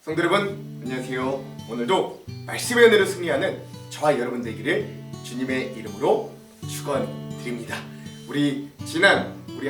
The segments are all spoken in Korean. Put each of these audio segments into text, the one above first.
성도 여러분, 안녕하세요. 오늘도 말씀의 은혜로 승리하는 저와 여러분 되기를 주님의 이름으로 축원드립니다. 우리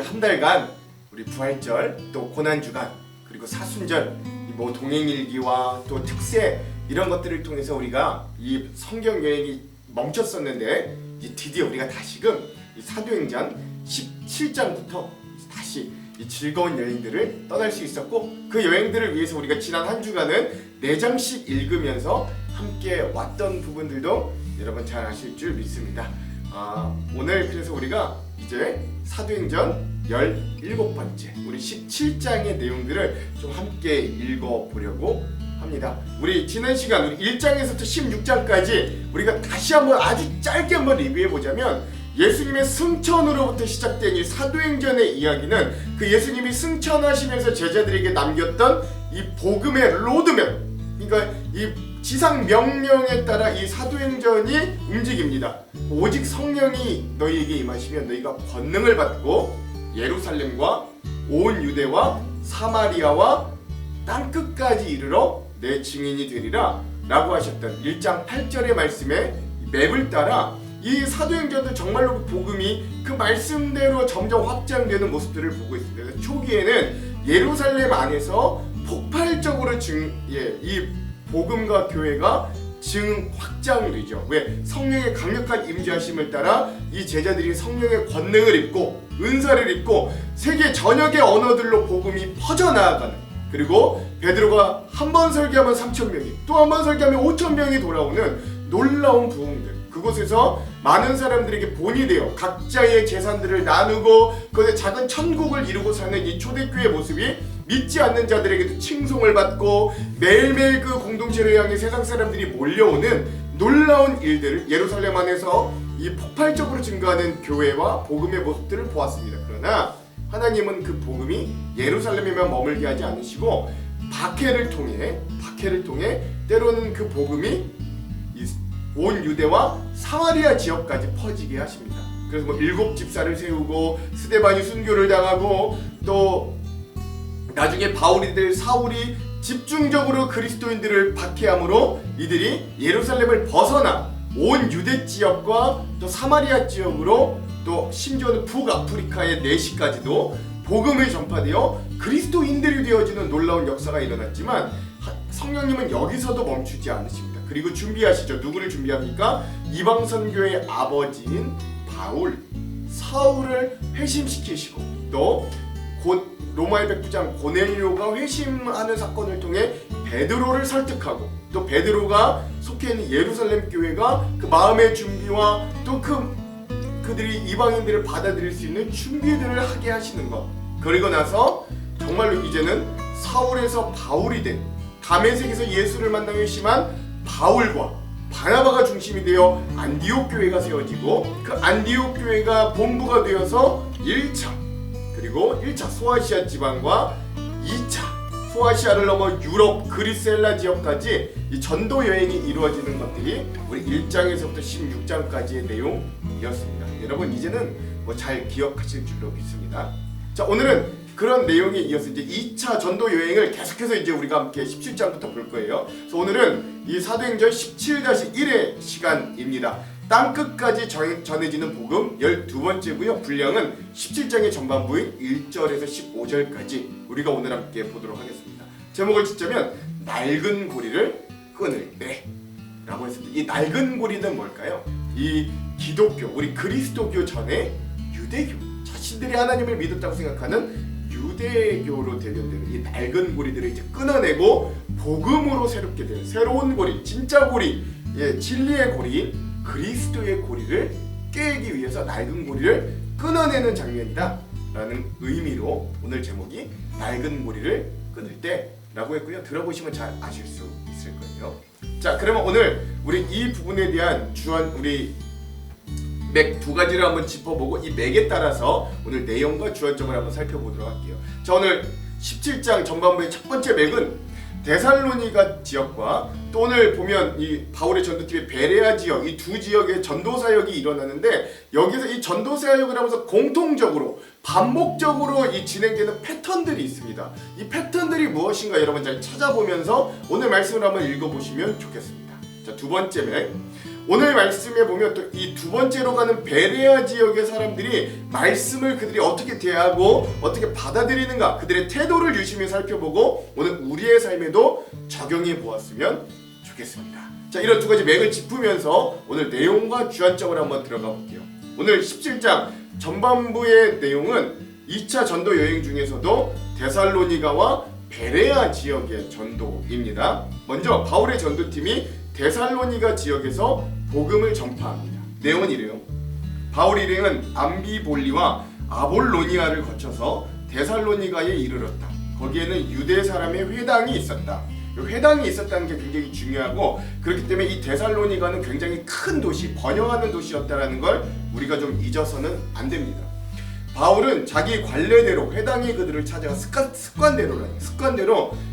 한 달간 우리 부활절, 또 고난주간, 그리고 사순절, 뭐 동행일기와 또 특세 이런 것들을 통해서 우리가 이 성경 여행이 멈췄었는데 이제 드디어 우리가 다시금 이 사도행전 17장부터 다시 이 즐거운 여행들을 떠날 수 있었고, 그 여행들을 위해서 우리가 지난 한 주간은 4장씩 읽으면서 함께 왔던 부분들도 여러분 잘 아실 줄 믿습니다. 오늘 그래서 우리가 이제 사도행전 17번째 우리 17장의 내용들을 좀 함께 읽어보려고 합니다. 우리 지난 시간 우리 1장에서부터 16장까지 우리가 다시 한번 아주 짧게 한번 리뷰해보자면, 예수님의 승천으로부터 시작된 이 사도행전의 이야기는 그 예수님이 승천하시면서 제자들에게 남겼던 이 복음의 로드맵, 그러니까 이 지상 명령에 따라 이 사도행전이 움직입니다. 오직 성령이 너희에게 임하시면 너희가 권능을 받고 예루살렘과 온 유대와 사마리아와 땅끝까지 이르러 내 증인이 되리라 라고 하셨던 1장 8절의 말씀에 맵을 따라 이 사도행전도 정말로 그 복음이 그 말씀대로 점점 확장되는 모습들을 보고 있습니다. 그래서 초기에는 예루살렘 안에서 폭발적으로 이 복음과 교회가 확장되죠. 왜? 성령의 강력한 임재하심을 따라 이 제자들이 성령의 권능을 입고 은사를 입고 세계 전역의 언어들로 복음이 퍼져나가는, 그리고 베드로가 한 번 설교하면 3,000명이, 또 한 번 설교하면 5,000명이 돌아오는 놀라운 부흥들, 그곳에서 많은 사람들에게 본이 되어 각자의 재산들을 나누고 그것의 작은 천국을 이루고 사는 이 초대교회의 모습이 믿지 않는 자들에게도 칭송을 받고 매일매일 그 공동체를 향해 세상 사람들이 몰려오는 놀라운 일들을 예루살렘 안에서 이 폭발적으로 증가하는 교회와 복음의 모습들을 보았습니다. 그러나 하나님은 그 복음이 예루살렘에만 머물게 하지 않으시고 박해를 통해 때로는 그 복음이 온 유대와 사마리아 지역까지 퍼지게 하십니다. 그래서 7집사를 세우고 스데반이 순교를 당하고, 또 나중에 사울이 집중적으로 그리스도인들을 박해함으로 이들이 예루살렘을 벗어나 온 유대 지역과 또 사마리아 지역으로, 또 심지어는 북아프리카의 내시까지도 복음이 전파되어 그리스도인들이 되어지는 놀라운 역사가 일어났지만, 성령님은 여기서도 멈추지 않으십니다. 그리고 준비하시죠. 누구를 준비합니까? 이방 선교의 아버지인 사울을 회심시키시고, 또 로마의 백부장 고넬료가 회심하는 사건을 통해 베드로를 설득하고, 또 베드로가 속해 있는 예루살렘 교회가 그 마음의 준비와 또 그들이 이방인들을 받아들일 수 있는 준비들을 하게 하시는 것. 그리고 나서 정말로 이제는 사울에서 바울이 된, 다메섹에서 예수를 만나 회심한 바울과 바나바가 중심이 되어 안디옥 교회가 세워지고, 그 안디옥 교회가 본부가 되어서 1차, 그리고 1차 소아시아 지방과 2차 소아시아를 넘어 유럽 그리스 헬라 지역까지 이 전도 여행이 이루어지는 것들이 우리 1장에서부터 16장까지의 내용이었습니다. 여러분 이제는 잘 기억하실 줄로 믿습니다. 자, 오늘은 그런 내용에 이어서 이제 2차 전도 여행을 계속해서 이제 우리가 함께 17장부터 볼 거예요. 그래서 오늘은 이 사도행전 17-1의 시간입니다. 땅끝까지 전해지는 복음 12번째고요. 분량은 17장의 전반부인 1절에서 15절까지 우리가 오늘 함께 보도록 하겠습니다. 제목을 짓자면 낡은 고리를 끊을 때 라고 했습니다. 이 낡은 고리는 뭘까요? 이 기독교, 우리 그리스도교 전에 유대교, 자신들이 하나님을 믿었다고 생각하는 유대교로 대변되는 이 낡은 고리들을 이제 끊어내고 복음으로 새롭게 되는 새로운 고리, 진짜 고리, 진리의 고리, 그리스도의 고리를 깨기 위해서 낡은 고리를 끊어내는 장면이다 라는 의미로 오늘 제목이 낡은 고리를 끊을 때 라고 했고요. 들어보시면 잘 아실 수 있을 거예요. 자, 그러면 오늘 우리 이 부분에 대한 우리 맥 2가지를 한번 짚어보고, 이 맥에 따라서 오늘 내용과 주안점을 한번 살펴보도록 할게요. 자, 오늘 17장 전반부의 첫 번째 맥은 데살로니가 지역과 또 오늘 보면 이 바울의 전도팀의 베레아 지역, 이 두 지역의 전도 사역이 일어나는데 여기서 이 전도 사역을 하면서 공통적으로 반복적으로 이 진행되는 패턴들이 있습니다. 이 패턴들이 무엇인가 여러분 잘 찾아보면서 오늘 말씀을 한번 읽어보시면 좋겠습니다. 자, 두 번째 맥. 오늘 말씀에 보면 또 이 두 번째로 가는 베레아 지역의 사람들이 말씀을 그들이 어떻게 대하고 어떻게 받아들이는가, 그들의 태도를 유심히 살펴보고 오늘 우리의 삶에도 적용해 보았으면 좋겠습니다. 자, 이런 두 가지 맥을 짚으면서 오늘 내용과 주안점을 한번 들어가 볼게요. 오늘 17장 전반부의 내용은 2차 전도 여행 중에서도 데살로니가와 베레아 지역의 전도입니다. 먼저 바울의 전도팀이 데살로니가 지역에서 복음을 전파합니다. 내용은 이래요. 바울 일행은 암비볼리와 아볼로니아를 거쳐서 데살로니가에 이르렀다. 거기에는 유대 사람의 회당이 있었다. 회당이 있었다는 게 굉장히 중요하고, 그렇기 때문에 이 데살로니가는 굉장히 큰 도시, 번영하는 도시였다는 걸 우리가 좀 잊어서는 안 됩니다. 바울은 자기 관례대로 회당에 그들을 찾아가 습관대로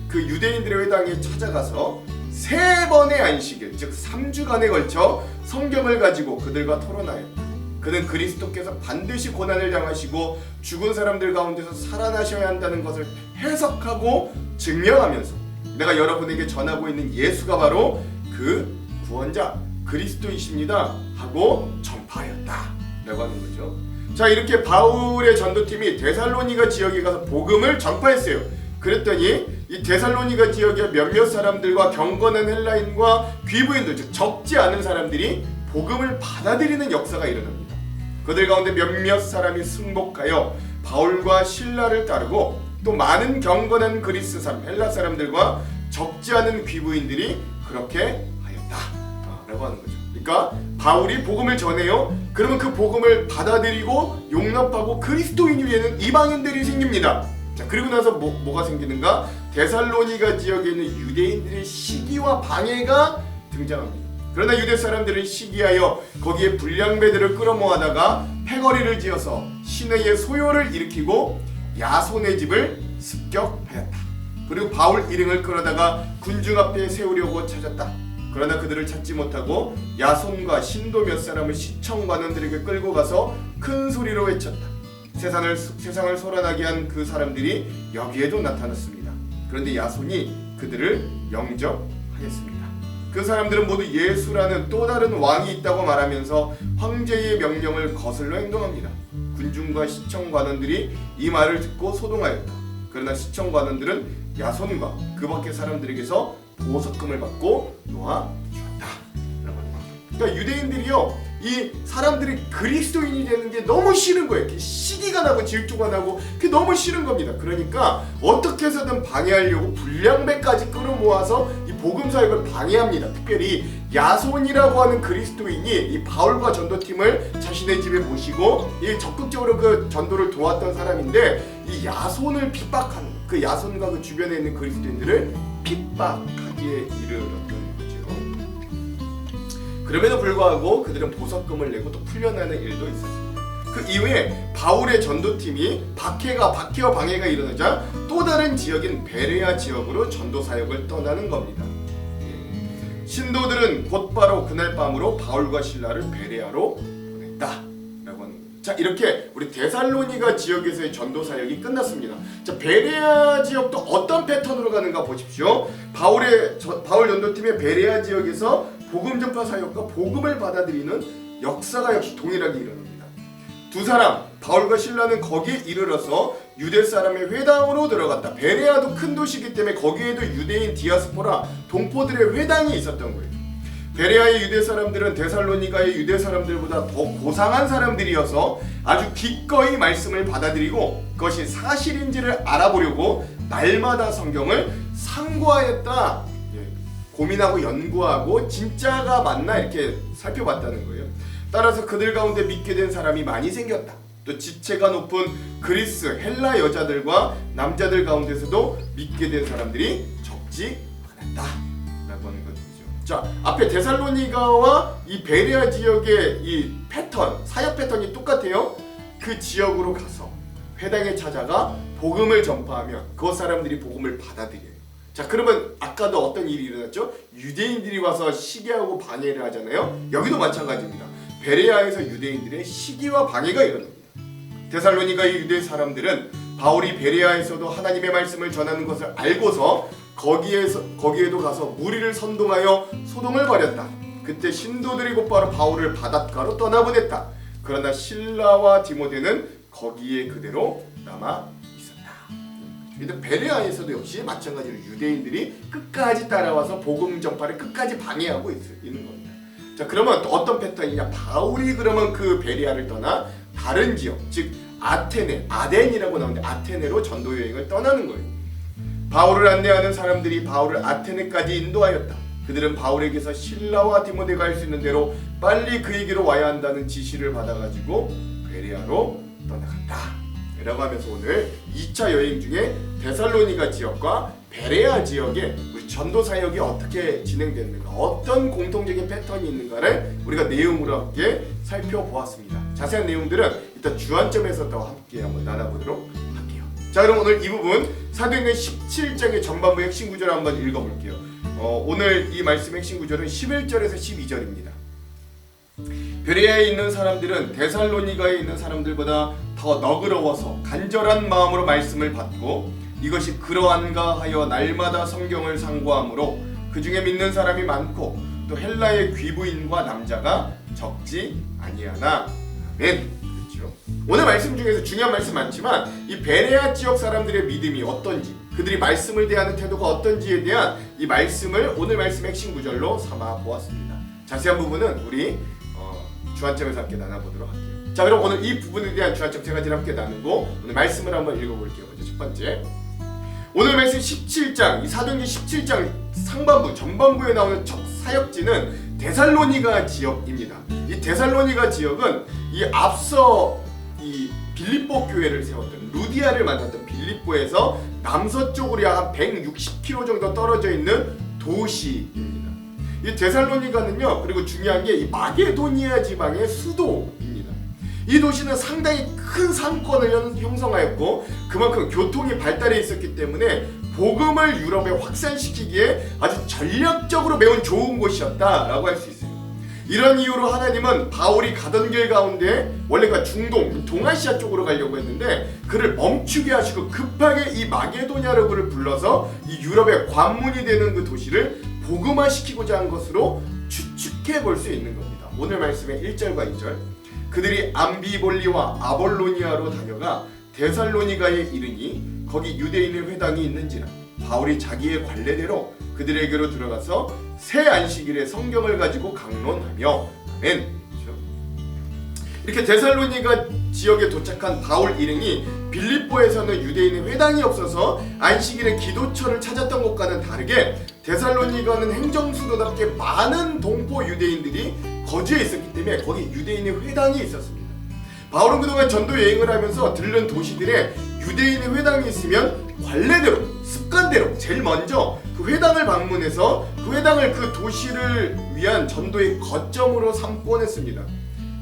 그 유대인들의 회당에 찾아가서 3번의 안식일, 즉 3주간에 걸쳐 성경을 가지고 그들과 토론하였다. 그는 그리스도께서 반드시 고난을 당하시고 죽은 사람들 가운데서 살아나셔야 한다는 것을 해석하고 증명하면서 내가 여러분에게 전하고 있는 예수가 바로 그 구원자 그리스도이십니다 하고 전파하였다 라고 하는 거죠. 자, 이렇게 바울의 전도팀이 데살로니가 지역에 가서 복음을 전파했어요. 그랬더니 이 데살로니가 지역의 몇몇 사람들과 경건한 헬라인과 귀부인들, 즉 적지 않은 사람들이 복음을 받아들이는 역사가 일어납니다. 그들 가운데 몇몇 사람이 승복하여 바울과 실라를 따르고 또 많은 경건한 그리스 사람, 헬라 사람들과 적지 않은 귀부인들이 그렇게 하였다 라고 하는 거죠. 그러니까 바울이 복음을 전해요. 그러면 그 복음을 받아들이고 용납하고 그리스도인이 되는 이방인들이 생깁니다. 자, 그리고 나서 뭐가 생기는가? 데살로니가 지역에 있는 유대인들의 시기와 방해가 등장합니다. 그러나 유대 사람들은 시기하여 거기에 불량배들을 끌어모아다가 패거리를 지어서 시내의 소요를 일으키고 야손의 집을 습격하였다. 그리고 바울 일행을 끌어다가 군중 앞에 세우려고 찾았다. 그러나 그들을 찾지 못하고 야손과 신도 몇 사람을 시청 관원들에게 끌고 가서 큰 소리로 외쳤다. 세상을 소란하게 한 그 사람들이 여기에도 나타났습니다. 그런데 야손이 그들을 영접하였습니다. 그 사람들은 모두 예수라는 또 다른 왕이 있다고 말하면서 황제의 명령을 거슬러 행동합니다. 군중과 시청관원들이 이 말을 듣고 소동하였다. 그러나 시청관원들은 야손과 그 밖의 사람들에게서 보석금을 받고 놓아주었다. 그러니까 유대인들이요, 이 사람들이 그리스도인이 되는 게 너무 싫은 거예요. 시기가 나고 질투가 나고 그게 너무 싫은 겁니다. 그러니까 어떻게 해서든 방해하려고 불량배까지 끌어모아서 이 복음 사역을 방해합니다. 특별히 야손이라고 하는 그리스도인이 이 바울과 전도팀을 자신의 집에 모시고 이 적극적으로 그 전도를 도왔던 사람인데, 이 야손을 핍박하는, 그 야손과 그 주변에 있는 그리스도인들을 핍박하기에 이르렀던 거죠. 그럼에도 불구하고 그들은 보석금을 내고 또 풀려나는 일도 있었습니다. 그 이후에 바울의 전도팀이 박해와 방해가 일어나자 또 다른 지역인 베레아 지역으로 전도 사역을 떠나는 겁니다. 신도들은 곧바로 그날 밤으로 바울과 실라를 베레아로 보냈다 라고 하는 거예요. 자, 이렇게 우리 데살로니가 지역에서의 전도 사역이 끝났습니다. 자, 베레아 지역도 어떤 패턴으로 가는가 보십시오. 바울 전도팀의 베레아 지역에서 복음 전파 사역과 복음을 받아들이는 역사가 역시 동일하게 일어납니다. 두 사람, 바울과 실라는 거기에 이르러서 유대 사람의 회당으로 들어갔다. 베레아도 큰 도시이기 때문에 거기에도 유대인 디아스포라, 동포들의 회당이 있었던 거예요. 베레아의 유대 사람들은 데살로니가의 유대 사람들보다 더 고상한 사람들이어서 아주 기꺼이 말씀을 받아들이고 그것이 사실인지를 알아보려고 날마다 성경을 상고하였다. 고민하고 연구하고 진짜가 맞나 이렇게 살펴봤다는 거예요. 따라서 그들 가운데 믿게 된 사람이 많이 생겼다. 또 지체가 높은 그리스, 헬라 여자들과 남자들 가운데서도 믿게 된 사람들이 적지 않았다 라고 하는 거죠. 자, 앞에 데살로니가와 이 베레아 지역의 이 패턴, 사역 패턴이 똑같아요. 그 지역으로 가서 회당에 찾아가 복음을 전파하면 그 사람들이 복음을 받아들여요. 자, 그러면 아까도 어떤 일이 일어났죠? 유대인들이 와서 시기하고 방해를 하잖아요. 여기도 마찬가지입니다. 베레아에서 유대인들의 시기와 방해가 일어납니다. 데살로니가의 유대 사람들은 바울이 베레아에서도 하나님의 말씀을 전하는 것을 알고서 거기에도 가서 무리를 선동하여 소동을 벌였다. 그때 신도들이 곧바로 바울을 바닷가로 떠나보냈다. 그러나 실라와 디모데는 거기에 그대로 남아 있었다. 근데 베레아에서도 역시 마찬가지로 유대인들이 끝까지 따라와서 복음 전파를 끝까지 방해하고 있는 겁니다. 자, 그러면 어떤 패턴이냐? 바울이 그러면 그 베레아를 떠나 다른 지역, 즉 아덴이라고 나오는데 아테네로 전도 여행을 떠나는 거예요. 바울을 안내하는 사람들이 바울을 아테네까지 인도하였다. 그들은 바울에게서 실라와 디모데가 할 수 있는 대로 빨리 그에게로 와야 한다는 지시를 받아가지고 베레아로 떠나갔다 라고 하면서 오늘 2차 여행 중에 데살로니가 지역과 베레아 지역의 우리 전도 사역이 어떻게 진행됐는가, 어떤 공통적인 패턴이 있는가를 우리가 내용으로 함께 살펴보았습니다. 자세한 내용들은 일단 주안점에서 또 함께 한번 나눠보도록 할게요. 자, 그럼 오늘 이 부분 사도행전 17장의 전반부 핵심 구절을 한번 읽어볼게요. 오늘 이 말씀의 핵심 구절은 11절에서 12절입니다. 베레아에 있는 사람들은 데살로니가에 있는 사람들보다 더 너그러워서 간절한 마음으로 말씀을 받고 이것이 그러한가 하여 날마다 성경을 상고하므로 그 중에 믿는 사람이 많고 또 헬라의 귀부인과 남자가 적지 아니하나. 아멘. 그렇죠. 오늘 말씀 중에서 중요한 말씀 많지만 이 베레아 지역 사람들의 믿음이 어떤지, 그들이 말씀을 대하는 태도가 어떤지에 대한 이 말씀을 오늘 말씀 핵심 구절로 삼아 보았습니다. 자세한 부분은 우리 주안점에서 함께 나눠보도록 할게요. 자, 그럼 오늘 이 부분에 대한 주안점 세 가지를 함께 나누고 오늘 말씀을 한번 읽어볼게요. 먼저 첫 번째, 오늘 말씀 17장, 이 사도행전 17장 상반부, 전반부에 나오는 첫 사역지는 데살로니가 지역입니다. 이 데살로니가 지역은 이 앞서 이 빌립보 교회를 세웠던 루디아를 만났던 빌립보에서 남서쪽으로 약 160km 정도 떨어져 있는 도시입니다. 이 데살로니가는요, 그리고 중요한 게 이 마게도니아 지방의 수도입니다. 이 도시는 상당히 큰 상권을 형성하였고 그만큼 교통이 발달해 있었기 때문에 복음을 유럽에 확산시키기에 아주 전략적으로 매우 좋은 곳이었다라고 할 수 있어요. 이런 이유로 하나님은 바울이 가던 길 가운데 원래가 중동, 동아시아 쪽으로 가려고 했는데 그를 멈추게 하시고 급하게 이 마게도냐로 그를 불러서 이 유럽의 관문이 되는 그 도시를 복음화시키고자 한 것으로 추측해 볼 수 있는 겁니다. 오늘 말씀의 1절과 2절, 그들이 암비볼리와 아볼로니아로 다녀가 데살로니가에 이르니 거기 유대인의 회당이 있는지라 바울이 자기의 관례대로 그들에게로 들어가서 새 안식일에 성경을 가지고 강론하며. 아멘. 이렇게 데살로니가 지역에 도착한 바울 일행이 빌립보에서는 유대인의 회당이 없어서 안식일에 기도처를 찾았던 것과는 다르게 데살로니가는 행정수도답게 많은 동포 유대인들이 거주해 있었기 때문에 거기 유대인의 회당이 있었습니다. 바울은 그동안 전도 여행을 하면서 들른 도시들에 유대인의 회당이 있으면 관례대로, 습관대로 제일 먼저 그 회당을 방문해서 그 회당을 그 도시를 위한 전도의 거점으로 삼곤 했습니다.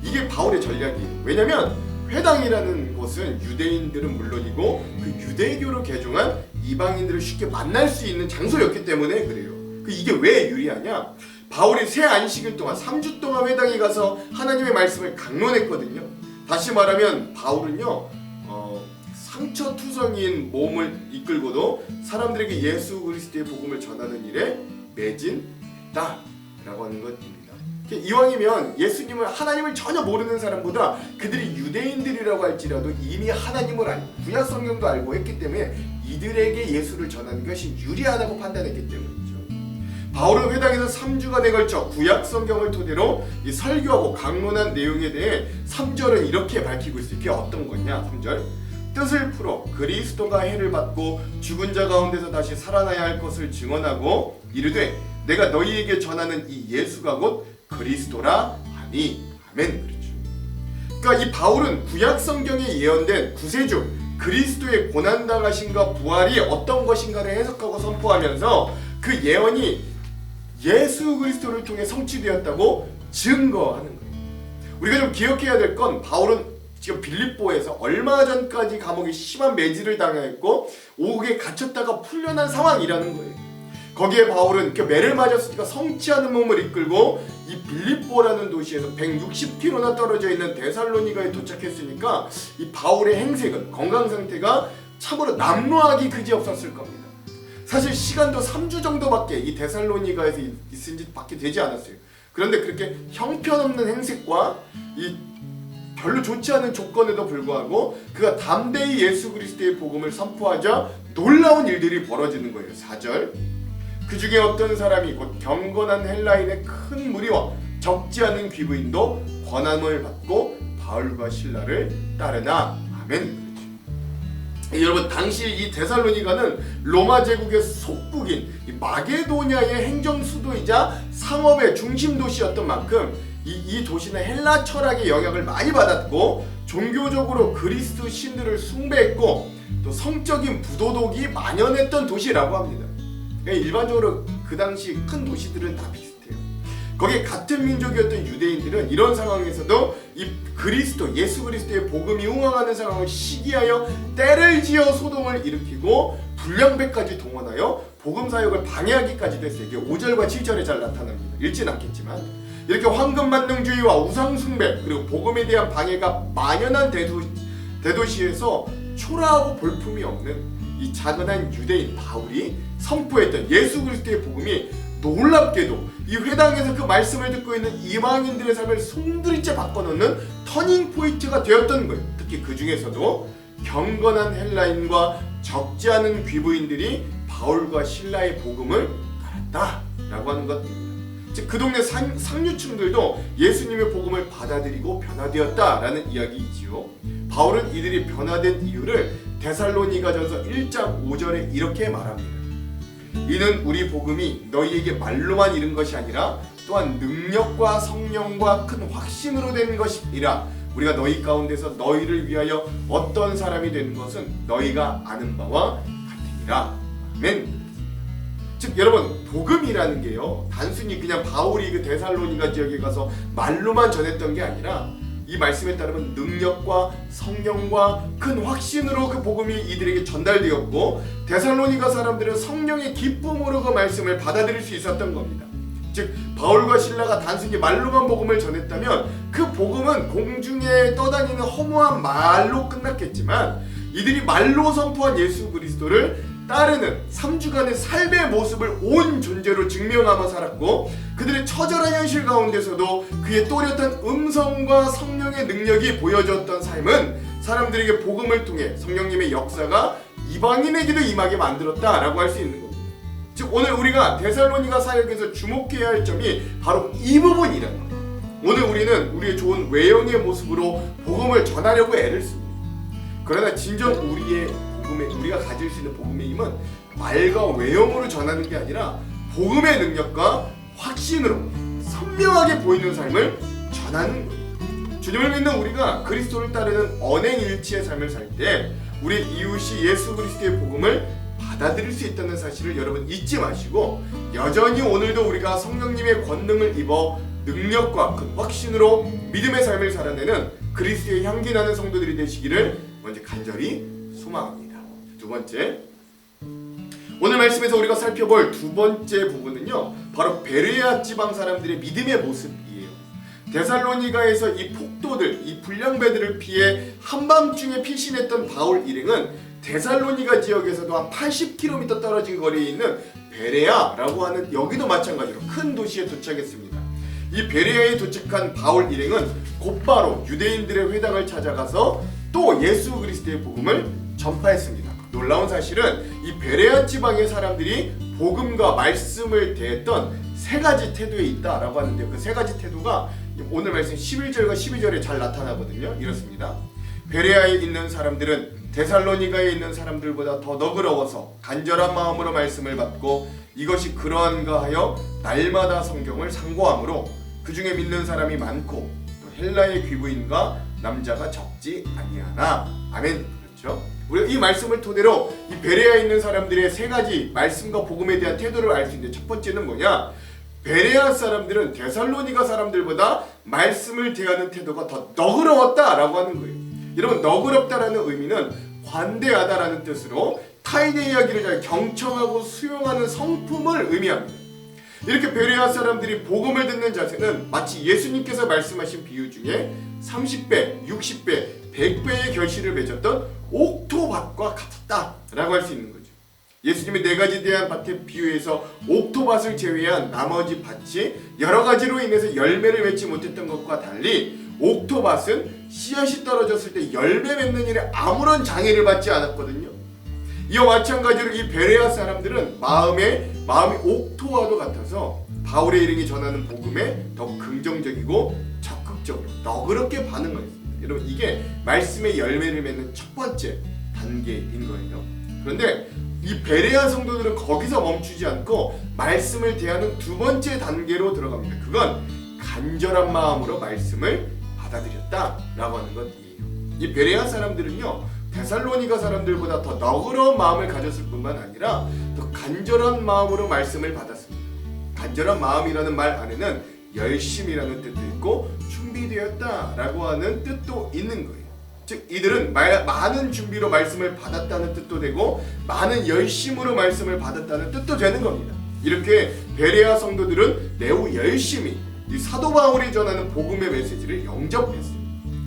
이게 바울의 전략이에요. 왜냐면 회당이라는 곳은 유대인들은 물론이고 그 유대교로 개종한 이방인들을 쉽게 만날 수 있는 장소였기 때문에 그래요. 이게 왜 유리하냐? 바울이 새 안식일 동안 3주 동안 회당에 가서 하나님의 말씀을 강론했거든요. 다시 말하면 바울은요, 상처투성이인 몸을 이끌고도 사람들에게 예수 그리스도의 복음을 전하는 일에 매진했다라고 하는 것입니다. 이왕이면 예수님을, 하나님을 전혀 모르는 사람보다 그들이 유대인들이라고 할지라도 이미 하나님을 알고 구약 성경도 알고 했기 때문에 이들에게 예수를 전하는 것이 유리하다고 판단했기 때문이죠. 바울은 회당에서 3주간에 걸쳐 구약 성경을 토대로 이 설교하고 강론한 내용에 대해 3절은 이렇게 밝히고 있어요. 이게 어떤 거냐? 3절, 뜻을 풀어 그리스도가 해를 받고 죽은 자 가운데서 다시 살아나야 할 것을 증언하고 이르되 내가 너희에게 전하는 이 예수가 곧 그리스도라 하니. 아멘. 그렇죠. 그러니까 이 바울은 구약 성경에 예언된 구세주 그리스도의 고난당하심과 부활이 어떤 것인가를 해석하고 선포하면서 그 예언이 예수 그리스도를 통해 성취되었다고 증거하는 거예요. 우리가 좀 기억해야 될 건 바울은 지금 빌립보에서 얼마 전까지 감옥에 심한 매질을 당했고 옥에 갇혔다가 풀려난 상황이라는 거예요. 거기에 바울은 그 매를 맞았으니까 성치 않은 몸을 이끌고 이 빌립보라는 도시에서 160km나 떨어져 있는 데살로니가에 도착했으니까 이 바울의 행색은, 건강 상태가 참으로 남루하기 그지없었을 겁니다. 사실 시간도 3주 정도밖에 이 데살로니가에서 있은 지 밖에 되지 않았어요. 그런데 그렇게 형편없는 행색과 이 별로 좋지 않은 조건에도 불구하고 그가 담대히 예수 그리스도의 복음을 선포하자 놀라운 일들이 벌어지는 거예요. 4절, 그 중에 어떤 사람이 곧 경건한 헬라인의 큰 무리와 적지 않은 귀부인도 권함을 받고 바울과 실라를 따르나. 아멘. 여러분, 당시 이 데살로니가는 로마 제국의 속국인 이 마게도냐의 행정 수도이자 상업의 중심 도시였던 만큼 이 도시는 헬라 철학의 영향을 많이 받았고 종교적으로 그리스도 신들을 숭배했고 또 성적인 부도덕이 만연했던 도시라고 합니다. 일반적으로 그 당시 큰 도시들은 다 비슷해요. 거기에 같은 민족이었던 유대인들은 이런 상황에서도 이 그리스도, 예수 그리스도의 복음이 흥황하는 상황을 시기하여 때를 지어 소동을 일으키고 불량배까지 동원하여 복음 사역을 방해하기까지도 했어요. 이게 5절과 7절에 잘 나타납니다. 읽진 않겠지만 이렇게 황금만능주의와 우상숭배 그리고 복음에 대한 방해가 만연한 대도시에서 초라하고 볼품이 없는 이 작은 유대인 바울이 선포했던 예수 그리스도의 복음이 놀랍게도 이 회당에서 그 말씀을 듣고 있는 이방인들의 삶을 송두리째 바꿔놓는 터닝 포인트가 되었던 거예요. 특히 그 중에서도 경건한 헬라인과 적지 않은 귀부인들이 바울과 실라의 복음을 따랐다라고 하는 것입니다. 즉 그 동네 상류층들도 예수님의 복음을 받아들이고 변화되었다라는 이야기이지요. 바울은 이들이 변화된 이유를 데살로니가전서 1장 5절에 이렇게 말합니다. 이는 우리 복음이 너희에게 말로만 이른 것이 아니라 또한 능력과 성령과 큰 확신으로 된 것이라. 우리가 너희 가운데서 너희를 위하여 어떤 사람이 되는 것은 너희가 아는 바와 같으니라. 아멘. 즉 여러분, 복음이라는 게요, 단순히 그냥 바울이 그 데살로니가 지역에 가서 말로만 전했던 게 아니라 이 말씀에 따르면 능력과 성령과 큰 확신으로 그 복음이 이들에게 전달되었고 데살로니가 사람들은 성령의 기쁨으로 그 말씀을 받아들일 수 있었던 겁니다. 즉 바울과 실라가 단순히 말로만 복음을 전했다면 그 복음은 공중에 떠다니는 허무한 말로 끝났겠지만 이들이 말로 선포한 예수 그리스도를 따르는 3주간의 삶의 모습을 온 존재로 증명하며 살았고 그들의 처절한 현실 가운데서도 그의 또렷한 음성과 성령의 능력이 보여졌던 삶은 사람들에게 복음을 통해 성령님의 역사가 이방인에게도 임하게 만들었다라고 할 수 있는 겁니다. 즉 오늘 우리가 데살로니가 사역에서 주목해야 할 점이 바로 이 부분이라는 거예요. 오늘 우리는 우리의 좋은 외형의 모습으로 복음을 전하려고 애를 씁니다. 그러나 진정 우리가 가질 수 있는 복음의 힘은 말과 외형으로 전하는 게 아니라 복음의 능력과 확신으로 선명하게 보이는 삶을 전하는 거예요. 주님을 믿는 우리가 그리스도를 따르는 언행일치의 삶을 살 때 우리 이웃이 예수 그리스도의 복음을 받아들일 수 있다는 사실을 여러분 잊지 마시고 여전히 오늘도 우리가 성령님의 권능을 입어 능력과 그 확신으로 믿음의 삶을 살아내는 그리스도의 향기 나는 성도들이 되시기를 먼저 간절히 소망합니다. 두 번째, 오늘 말씀에서 우리가 살펴볼 두 번째 부분은요, 바로 베레아 지방 사람들의 믿음의 모습이에요. 데살로니가에서 이 폭도들, 이 불량배들을 피해 한밤중에 피신했던 바울 일행은 데살로니가 지역에서도 한 80km 떨어진 거리에 있는 베레아라고 하는 여기도 마찬가지로 큰 도시에 도착했습니다. 이 베레아에 도착한 바울 일행은 곧바로 유대인들의 회당을 찾아가서 또 예수 그리스도의 복음을 전파했습니다. 놀라운 사실은 이 베레아 지방의 사람들이 복음과 말씀을 대했던 세 가지 태도에 있다라고 하는데요. 그 세 가지 태도가 오늘 말씀 11절과 12절에 잘 나타나거든요. 이렇습니다. 베레아에 있는 사람들은 데살로니가에 있는 사람들보다 더 너그러워서 간절한 마음으로 말씀을 받고 이것이 그러한가 하여 날마다 성경을 상고하므로 그 중에 믿는 사람이 많고 또 헬라의 귀부인과 남자가 적지 아니하나. 아멘. 그렇죠? 우리가 이 말씀을 토대로 이 베레아에 있는 사람들의 세 가지 말씀과 복음에 대한 태도를 알 수 있는데, 첫 번째는 뭐냐? 베레아 사람들은 데살로니가 사람들보다 말씀을 대하는 태도가 더 너그러웠다라고 하는 거예요. 여러분, 너그럽다라는 의미는 관대하다라는 뜻으로 타인의 이야기를 잘 경청하고 수용하는 성품을 의미합니다. 이렇게 베레아 사람들이 복음을 듣는 자세는 마치 예수님께서 말씀하신 비유 중에 30배, 60배, 100배의 결실을 맺었던 옥토밭과 같았다라고 할 수 있는 거죠. 예수님이 4가지 대한 밭의 비유에서 옥토밭을 제외한 나머지 밭이 여러 가지로 인해서 열매를 맺지 못했던 것과 달리 옥토밭은 씨앗이 떨어졌을 때 열매 맺는 일에 아무런 장애를 받지 않았거든요. 이와 마찬가지로 이 베레아 사람들은 마음이 옥토와도 같아서 바울의 일행이 전하는 복음에 더 긍정적이고 적극적으로 너그럽게 반응했습니다. 여러분, 이게 말씀의 열매를 맺는 첫 번째 단계인 거예요. 그런데 이 베레아 성도들은 거기서 멈추지 않고 말씀을 대하는 두 번째 단계로 들어갑니다. 그건 간절한 마음으로 말씀을 받아들였다라고 하는 것이에요. 이 베레아 사람들은요, 데살로니가 사람들보다 더 너그러운 마음을 가졌을 뿐만 아니라 더 간절한 마음으로 말씀을 받았습니다. 간절한 마음이라는 말 안에는 열심이라는 뜻도 있고 준비되었다라고 하는 뜻도 있는 거예요. 즉, 이들은 많은 준비로 말씀을 받았다는 뜻도 되고 많은 열심으로 말씀을 받았다는 뜻도 되는 겁니다. 이렇게 베레아 성도들은 매우 열심히 이 사도 바울이 전하는 복음의 메시지를 영접했어요.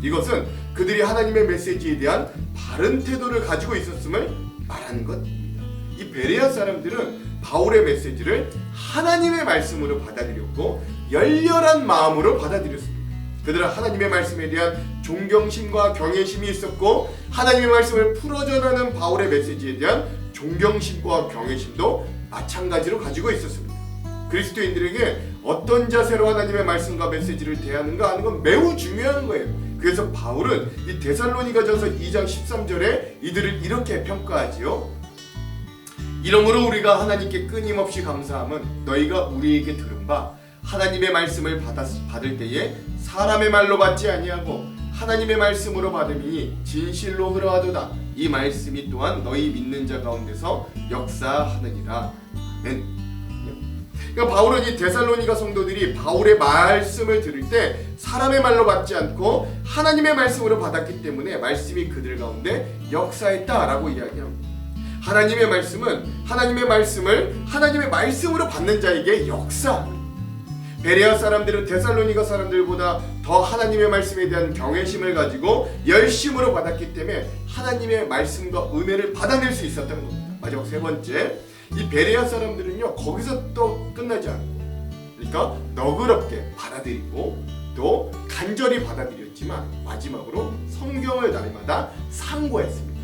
이것은 그들이 하나님의 메시지에 대한 바른 태도를 가지고 있었음을 말하는 것입니다. 이 베레아 사람들은 바울의 메시지를 하나님의 말씀으로 받아들였고 열렬한 마음으로 받아들였습니다. 그들은 하나님의 말씀에 대한 존경심과 경외심이 있었고 하나님의 말씀을 풀어 전하는 바울의 메시지에 대한 존경심과 경외심도 마찬가지로 가지고 있었습니다. 그리스도인들에게 어떤 자세로 하나님의 말씀과 메시지를 대하는가 하는 건 매우 중요한 거예요. 그래서 바울은 이 데살로니가전서 2장 13절에 이들을 이렇게 평가하지요. 이러므로 우리가 하나님께 끊임없이 감사함은 너희가 우리에게 들은 바 하나님의 말씀을 받을 때에 사람의 말로 받지 아니하고 하나님의 말씀으로 받음이니 진실로 그러하도다. 이 말씀이 또한 너희 믿는 자 가운데서 역사하느니라. 아멘. 그러니까 바울은 이 데살로니가 성도들이 바울의 말씀을 들을 때 사람의 말로 받지 않고 하나님의 말씀으로 받았기 때문에 말씀이 그들 가운데 역사했다라고 이야기합니다. 하나님의 말씀은 하나님의 말씀으로 받는 자에게 역사합니다. 베레아 사람들은 데살로니가 사람들보다 더 하나님의 말씀에 대한 경외심을 가지고 열심으로 받았기 때문에 하나님의 말씀과 은혜를 받아낼 수 있었던 겁니다. 마지막 세 번째, 이 베레아 사람들은요 거기서 또 끝나지 않고, 그러니까 너그럽게 받아들이고 또 간절히 받아들였지만 마지막으로 성경을 날마다 상고했습니다.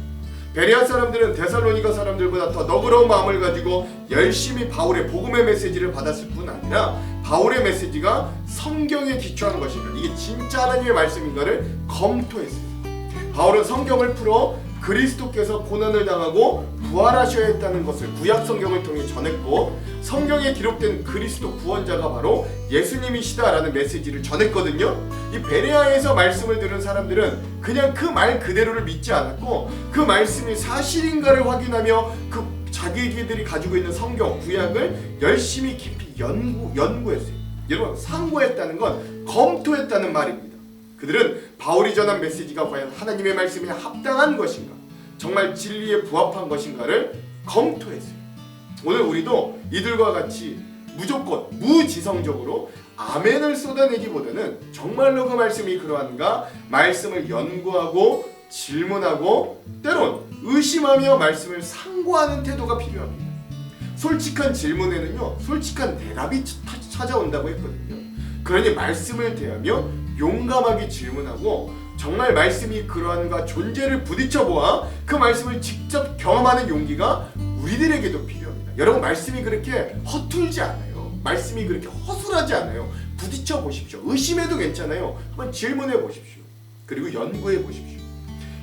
베레아 사람들은 데살로니가 사람들보다 더 너그러운 마음을 가지고 열심히 바울의 복음의 메시지를 받았을 뿐 아니라 바울의 메시지가 성경에 기초한 것인가, 이게 진짜 하나님의 말씀인가를 검토했습니다. 바울은 성경을 풀어 그리스도께서 고난을 당하고 부활하셔야 했다는 것을 구약 성경을 통해 전했고, 성경에 기록된 그리스도 구원자가 바로 예수님이시다라는 메시지를 전했거든요. 이 베레아에서 말씀을 들은 사람들은 그냥 그 말 그대로를 믿지 않았고 그 말씀이 사실인가를 확인하며 그 자기들이 가지고 있는 성경 구약을 열심히 깊이 연구했어요. 여러분, 상고했다는 건 검토했다는 말입니다. 그들은 바울이 전한 메시지가 과연 하나님의 말씀에 합당한 것인가, 정말 진리에 부합한 것인가를 검토했어요. 오늘 우리도 이들과 같이 무조건 무지성적으로 아멘을 쏟아내기보다는 정말로 그 말씀이 그러한가 말씀을 연구하고 질문하고 때론 의심하며 말씀을 상고하는 태도가 필요합니다. 솔직한 질문에는요 솔직한 대답이 찾아온다고 했거든요. 그러니 말씀을 대하며 용감하게 질문하고 정말 말씀이 그러한가 존재를 부딪혀보아 그 말씀을 직접 경험하는 용기가 우리들에게도 필요합니다. 여러분, 말씀이 그렇게 허툴지 않아요. 말씀이 그렇게 허술하지 않아요. 부딪혀 보십시오. 의심해도 괜찮아요. 한번 질문해 보십시오. 그리고 연구해 보십시오.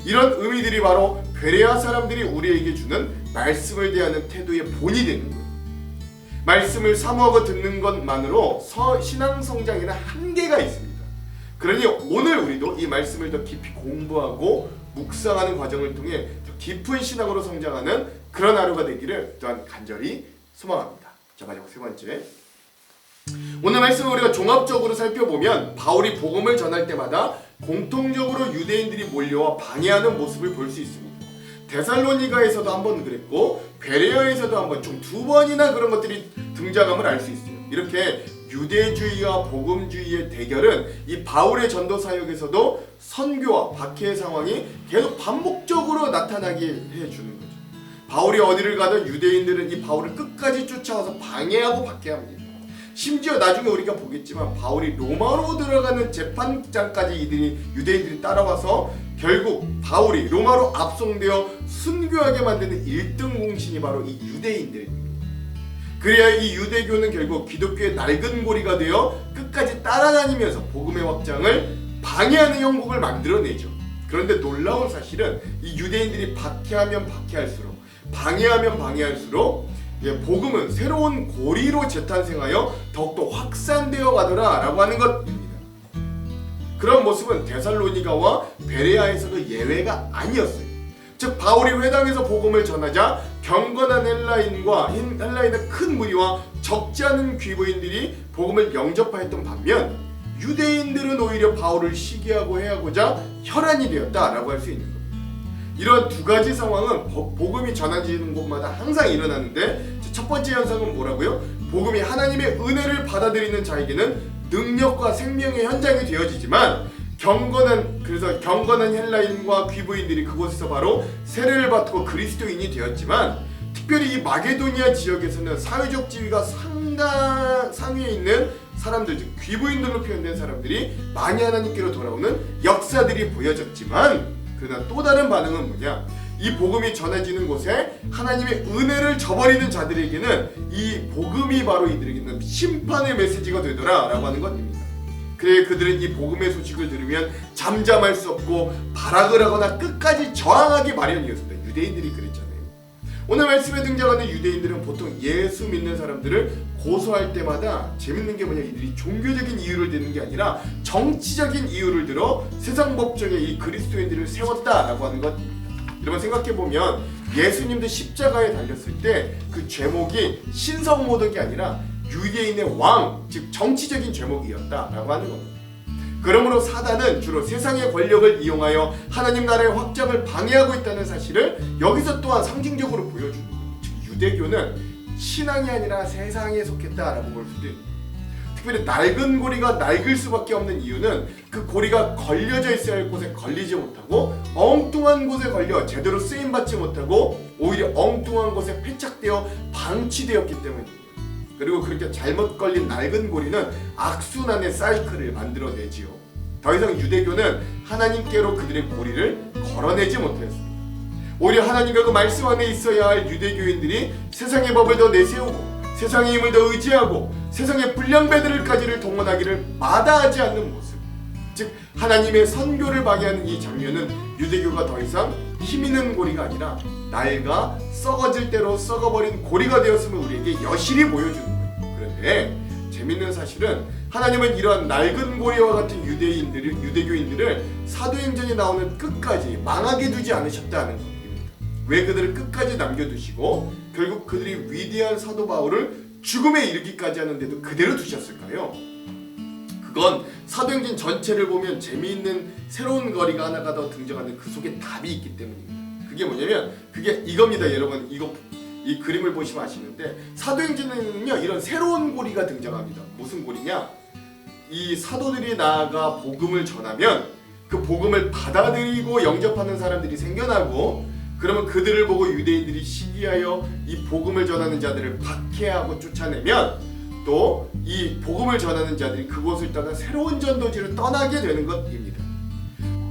이런 의미들이 바로 베레아 사람들이 우리에게 주는 말씀을 대하는 태도의 본이 되는 거예요. 말씀을 사모하고 듣는 것만으로 신앙 성장에는 한계가 있습니다. 그러니 오늘 우리도 이 말씀을 더 깊이 공부하고 묵상하는 과정을 통해 더 깊은 신앙으로 성장하는 그런 하루가 되기를 또한 간절히 소망합니다. 자, 마지막 세 번째, 오늘 말씀을 우리가 종합적으로 살펴보면 바울이 복음을 전할 때마다 공통적으로 유대인들이 몰려와 방해하는 모습을 볼 수 있습니다. 데살로니가에서도 한번 그랬고 베레아에서도 한번 총 2번이나 그런 것들이 등장함을 알 수 있어요. 이렇게 유대주의와 복음주의의 대결은 이 바울의 전도 사역에서도 선교와 박해의 상황이 계속 반복적으로 나타나게 해주는 거죠. 바울이 어디를 가든 유대인들은 이 바울을 끝까지 쫓아와서 방해하고 박해합니다. 심지어 나중에 우리가 보겠지만 바울이 로마로 들어가는 재판장까지 유대인들이 따라와서 결국 바울이 로마로 압송되어 순교하게 만드는 1등 공신이 바로 이 유대인들입니다. 그래야 이 유대교는 결국 기독교의 낡은 고리가 되어 끝까지 따라다니면서 복음의 확장을 방해하는 형국을 만들어내죠. 그런데 놀라운 사실은 이 유대인들이 박해하면 박해할수록 방해하면 방해할수록 복음은 새로운 고리로 재탄생하여 더욱더 확산되어 가더라 라고 하는 것입니다. 그런 모습은 데살로니가와 베레아에서도 예외가 아니었어요. 즉 바울이 회당에서 복음을 전하자 경건한 헬라인의 큰 무리와 적지 않은 귀부인들이 복음을 영접하였던 반면 유대인들은 오히려 바울을 시기하고 해하고자 혈안이 되었다라고 할 수 있는 겁니다. 이런 두 가지 상황은 복음이 전해지는 곳마다 항상 일어나는데 첫 번째 현상은 뭐라고요? 복음이 하나님의 은혜를 받아들이는 자에게는 능력과 생명의 현장이 되어지지만 경건한 헬라인과 귀부인들이 그곳에서 바로 세례를 받고 그리스도인이 되었지만 특별히 이 마게도니아 지역에서는 사회적 지위가 상위에 있는 사람들, 즉 귀부인들로 표현된 사람들이 많이 하나님께로 돌아오는 역사들이 보여졌지만 그러나 또 다른 반응은 뭐냐? 이 복음이 전해지는 곳에 하나님의 은혜를 저버리는 자들에게는 이 복음이 바로 이들에게는 심판의 메시지가 되더라 라고 하는 것입니다. 그래 그들은 이 복음의 소식을 들으면 잠잠할 수 없고 발악을 하거나 끝까지 저항하기 마련이었습니다. 유대인들이 그랬잖아요. 오늘 말씀에 등장하는 유대인들은 보통 예수 믿는 사람들을 고소할 때마다 재밌는 게 뭐냐, 이들이 종교적인 이유를 드는 게 아니라 정치적인 이유를 들어 세상 법정에 이 그리스도인들을 세웠다라고 하는 것. 여러분 생각해보면 예수님도 십자가에 달렸을 때 그 죄목이 신성모독이 아니라 유대인의 왕, 즉 정치적인 죄목이었다라고 하는 겁니다. 그러므로 사단은 주로 세상의 권력을 이용하여 하나님 나라의 확장을 방해하고 있다는 사실을 여기서 또한 상징적으로 보여주는 거예요. 즉 유대교는 신앙이 아니라 세상에 속했다라고 볼 수도 있습니다. 특별히 낡은 고리가 낡을 수밖에 없는 이유는 그 고리가 걸려져 있어야 할 곳에 걸리지 못하고 엉뚱한 곳에 걸려 제대로 쓰임받지 못하고 오히려 엉뚱한 곳에 패착되어 방치되었기 때문입니다. 그리고 그렇게 잘못 걸린 낡은 고리는 악순환의 사이클을 만들어내지요. 더 이상 유대교는 하나님께로 그들의 고리를 걸어내지 못했습니다. 오히려 하나님과 그 말씀 안에 있어야 할 유대교인들이 세상의 법을 더 내세우고 세상의 힘을 더 의지하고 세상의 불량배들까지를 동원하기를 마다하지 않는 모습, 즉 하나님의 선교를 방해하는 이 장면은 유대교가 더 이상 힘있는 고리가 아니라 낡아 썩어질 대로 썩어버린 고리가 되었음을 우리에게 여실히 보여주는 거예요. 그런데 재밌는 사실은 하나님은 이러한 낡은 고리와 같은 유대교인들을 사도행전에 나오는 끝까지 망하게 두지 않으셨다는 겁니다. 왜 그들을 끝까지 남겨두시고 결국 그들이 위대한 사도 바울을 죽음에 이르기까지 하는데도 그대로 두셨을까요? 그건 사도행전 전체를 보면 재미있는 새로운 거리가 하나가 더 등장하는 그 속에 답이 있기 때문입니다. 그게 뭐냐면 그게 이겁니다. 여러분 이 그림을 보시면 아시는데 사도행전에는요 이런 새로운 고리가 등장합니다. 무슨 고리냐? 이 사도들이 나아가 복음을 전하면 그 복음을 받아들이고 영접하는 사람들이 생겨나고 그러면 그들을 보고 유대인들이 시기하여 이 복음을 전하는 자들을 박해하고 쫓아내면 또 이 복음을 전하는 자들이 그곳을 떠나 새로운 전도지를 떠나게 되는 것입니다.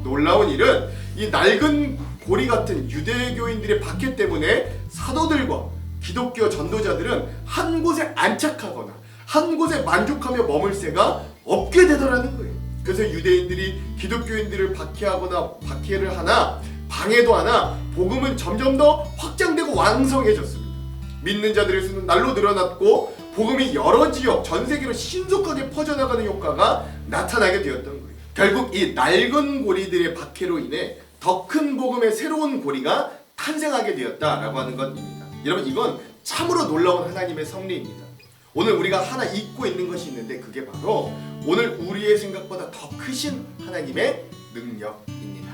놀라운 일은 이 낡은 고리 같은 유대교인들의 박해 때문에 사도들과 기독교 전도자들은 한 곳에 안착하거나 한 곳에 만족하며 머물 새가 없게 되더라는 거예요. 그래서 유대인들이 기독교인들을 박해하거나 박해를 하나 방해도 하나 복음은 점점 더 확장되고 왕성해졌습니다. 믿는 자들의 수는 날로 늘어났고 복음이 여러 지역 전 세계로 신속하게 퍼져나가는 효과가 나타나게 되었던 거예요. 결국 이 낡은 고리들의 박해로 인해 더 큰 복음의 새로운 고리가 탄생하게 되었다라고 하는 것입니다. 여러분 이건 참으로 놀라운 하나님의 섭리입니다. 오늘 우리가 하나 잊고 있는 것이 있는데 그게 바로 오늘 우리의 생각보다 더 크신 하나님의 능력입니다.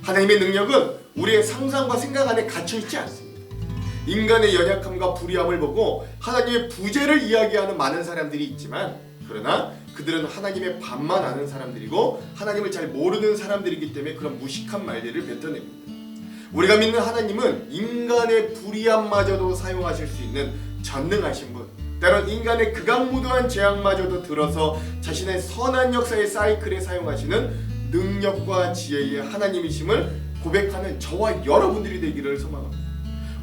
하나님의 능력은 우리의 상상과 생각 안에 갇혀있지 않습니다. 인간의 연약함과 불의함을 보고 하나님의 부재를 이야기하는 많은 사람들이 있지만, 그러나 그들은 하나님의 반만 아는 사람들이고 하나님을 잘 모르는 사람들이기 때문에 그런 무식한 말들을 뱉어냅니다. 우리가 믿는 하나님은 인간의 불의함마저도 사용하실 수 있는 전능하신 분, 때론 인간의 극악무도한 죄악마저도 들어서 자신의 선한 역사의 사이클에 사용하시는 능력과 지혜의 하나님이심을 고백하는 저와 여러분들이 되기를 소망합니다.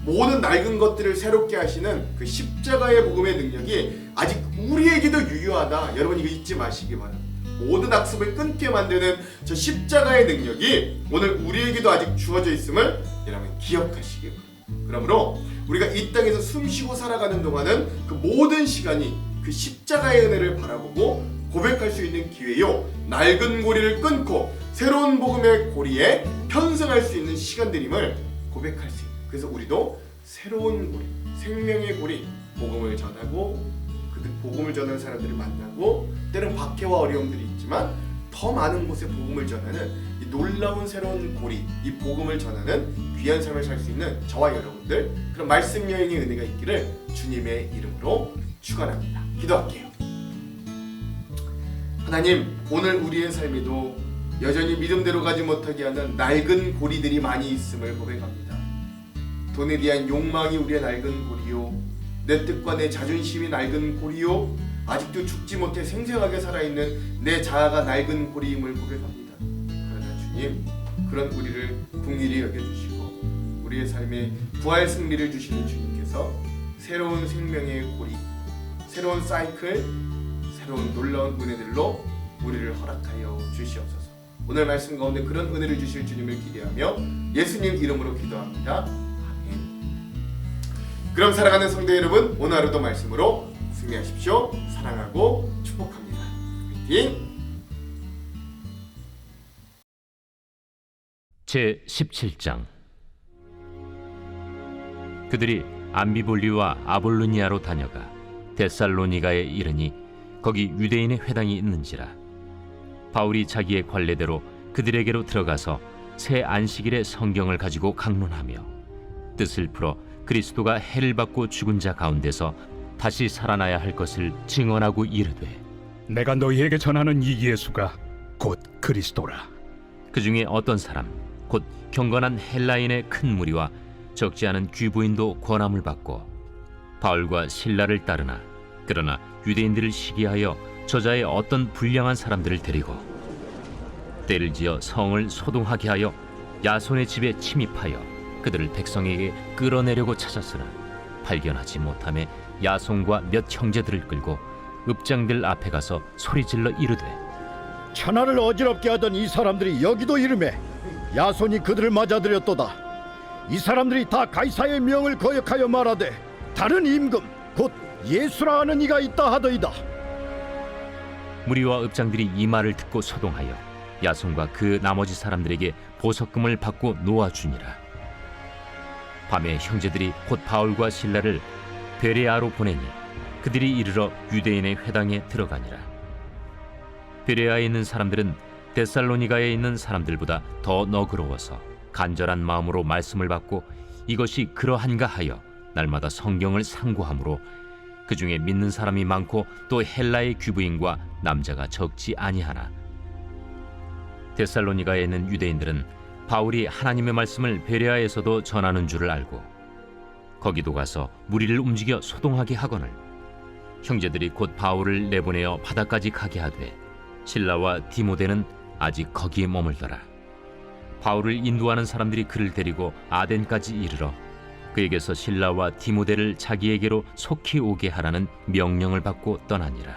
모든 낡은 것들을 새롭게 하시는 그 십자가의 복음의 능력이 아직 우리에게도 유효하다. 여러분 이거 잊지 마시기 바랍니다. 모든 악습을 끊게 만드는 저 십자가의 능력이 오늘 우리에게도 아직 주어져 있음을 여러분 기억하시기 바랍니다. 그러므로 우리가 이 땅에서 숨쉬고 살아가는 동안은 그 모든 시간이 그 십자가의 은혜를 바라보고 고백할 수 있는 기회요, 낡은 고리를 끊고 새로운 복음의 고리에 편승할 수 있는 시간들임을 고백할 수 있는, 그래서 우리도 새로운 고리, 생명의 고리, 복음을 전하고 그 복음을 전하는 사람들을 만나고, 때론 박해와 어려움들이 있지만 더 많은 곳에 복음을 전하는 이 놀라운 새로운 고리, 이 복음을 전하는 귀한 삶을 살 수 있는 저와 여러분들, 그런 말씀 여행의 은혜가 있기를 주님의 이름으로 축원합니다. 기도할게요. 하나님, 오늘 우리의 삶에도 여전히 믿음대로 가지 못하게 하는 낡은 고리들이 많이 있음을 고백합니다. 돈에 대한 욕망이 우리의 낡은 고리요, 내 뜻과 내 자존심이 낡은 고리요, 아직도 죽지 못해 생생하게 살아있는 내 자아가 낡은 고리임을 고백합니다. 그러나 주님, 그런 우리를 긍휼히 여겨주시고 우리의 삶에 부활 승리를 주시는 주님께서 새로운 생명의 고리, 새로운 사이클, 새로운 놀라운 은혜들로 우리를 허락하여 주시옵소서. 오늘 말씀 가운데 그런 은혜를 주실 주님을 기대하며 예수님 이름으로 기도합니다. 아멘. 그럼 사랑하는 성도 여러분, 오늘 하루도 말씀으로 승리하십시오. 사랑하고 축복합니다. 화이팅! 제17장. 그들이 암비볼리와 아볼로니아로 다녀가 데살로니가에 이르니 거기 유대인의 회당이 있는지라. 바울이 자기의 관례대로 그들에게로 들어가서 새 안식일에 성경을 가지고 강론하며 뜻을 풀어 그리스도가 해를 받고 죽은 자 가운데서 다시 살아나야 할 것을 증언하고 이르되, 내가 너희에게 전하는 이 예수가 곧 그리스도라. 그 중에 어떤 사람 곧 경건한 헬라인의 큰 무리와 적지 않은 귀부인도 권함을 받고 바울과 실라를 따르나, 그러나 유대인들을 시기하여 저자의 어떤 불량한 사람들을 데리고 때를 지어 성을 소동하게 하여 야손의 집에 침입하여 그들을 백성에게 끌어내려고 찾았으나 발견하지 못하며 야손과 몇 형제들을 끌고 읍장들 앞에 가서 소리질러 이르되, 천하를 어지럽게 하던 이 사람들이 여기도 이르매 야손이 그들을 맞아들였도다. 이 사람들이 다 가이사의 명을 거역하여 말하되 다른 임금 곧 예수라 하는 이가 있다 하더이다. 무리와 읍장들이 이 말을 듣고 소동하여 야손과 그 나머지 사람들에게 보석금을 받고 놓아주니라. 밤에 형제들이 곧 바울과 실라를 베레아로 보내니 그들이 이르러 유대인의 회당에 들어가니라. 베레아에 있는 사람들은 데살로니가에 있는 사람들보다 더 너그러워서 간절한 마음으로 말씀을 받고 이것이 그러한가 하여 날마다 성경을 상고하므로 그 중에 믿는 사람이 많고 또 헬라의 귀부인과 남자가 적지 아니하나, 데살로니가에 있는 유대인들은 바울이 하나님의 말씀을 베레아에서도 전하는 줄을 알고 거기도 가서 무리를 움직여 소동하게 하거늘 형제들이 곧 바울을 내보내어 바다까지 가게 하되 실라와 디모데는 아직 거기에 머물더라. 바울을 인도하는 사람들이 그를 데리고 아덴까지 이르러 그에게서 실라와 디모데를 자기에게로 속히 오게 하라는 명령을 받고 떠나니라.